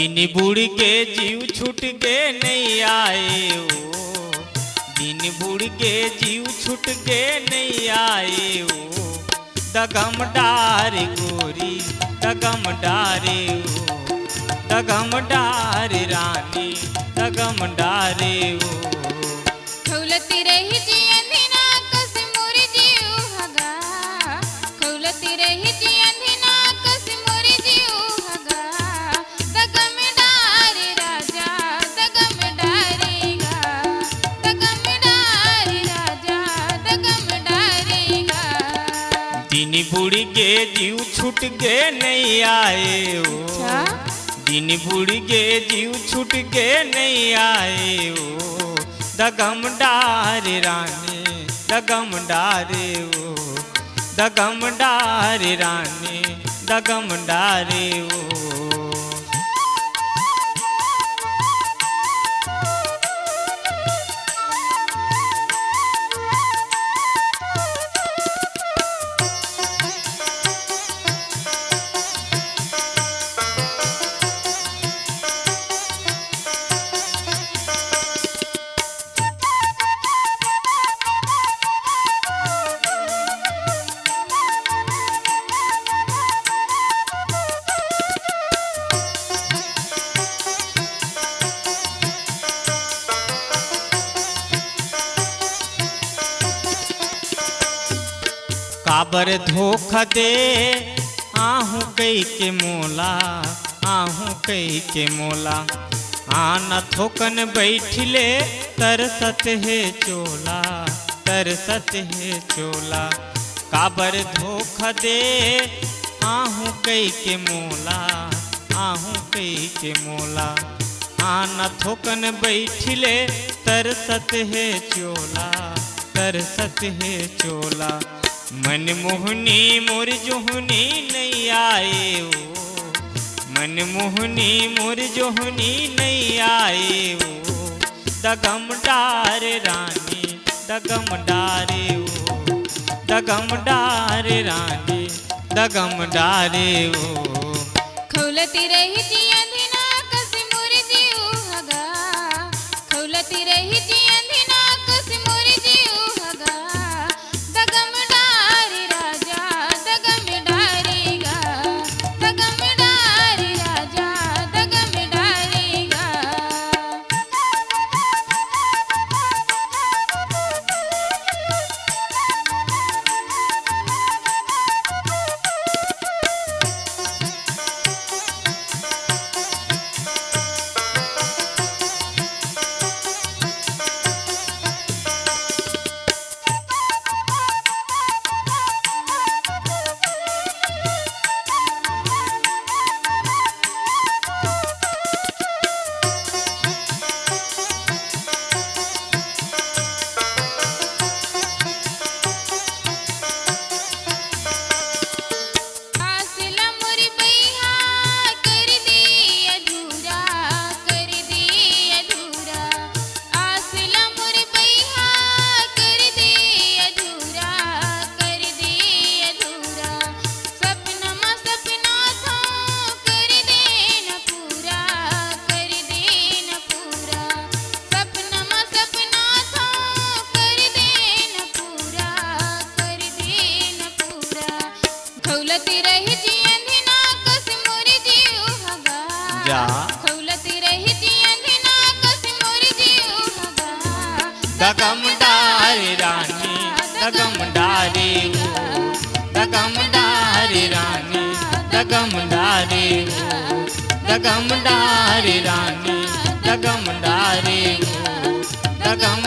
दिन बुढ़ के जीव छूट के नहीं आए ओ, दिन बुढ़ के जीव छूट के नहीं आए ओ, दगम डार गोरी दगम डारे ओ, दगम डार रानी दगम डारे ओ। खौलती रही जी अंधिना कस मोर जीव हगा, खौलती रही जी अंधिना कस मोर जीव हगा, दगम डार राजा दगम डारेगा, दगम डार राजा दगम डारेगा। दिन बुढ़ के जीव छूट के नहीं आए ओ, दिन बुढ़ के जीव छूट के नहीं आए ओ, दगम डार रानी दगम डारे ओ, दगम डार रानी दगम डारे ओ। काबर धोखा दे आहू कई के मोला, आहू कई के मोला, आना थोकन बैठले तरसत है चोला, तरसत है चोला। काबर धोखा दे आहू कई के मोला, आहू कई के मोला, आना थोकन बैठले तरसत है चोला, तरसत है चोला। मन मोहनी मोर जोहनी नहीं आए ओ, मन मोहनी मोर जोहनी नहीं आए ओ, दगम डार रानी दगम डारे ओ, दगम डार रानी दगम डारे ओ। खौलती रही जी अंधिना कस मोर जीव हगा, खौलती रही जी अंधिना कस मोर जीव हगा, दगम डार राजा दगम डारेगा, दगम डार राजा दगम डारेगा। खौलती रही जी अंधिना कस मोर जीव हगा, खौलती रही जी अंधिना कस मोर जीव हगा, दगम डार रानी दगम डारे ओ, दगम डार रानी दगम डारे ओ, दगम डार रानी दगम डारे ओ, दगम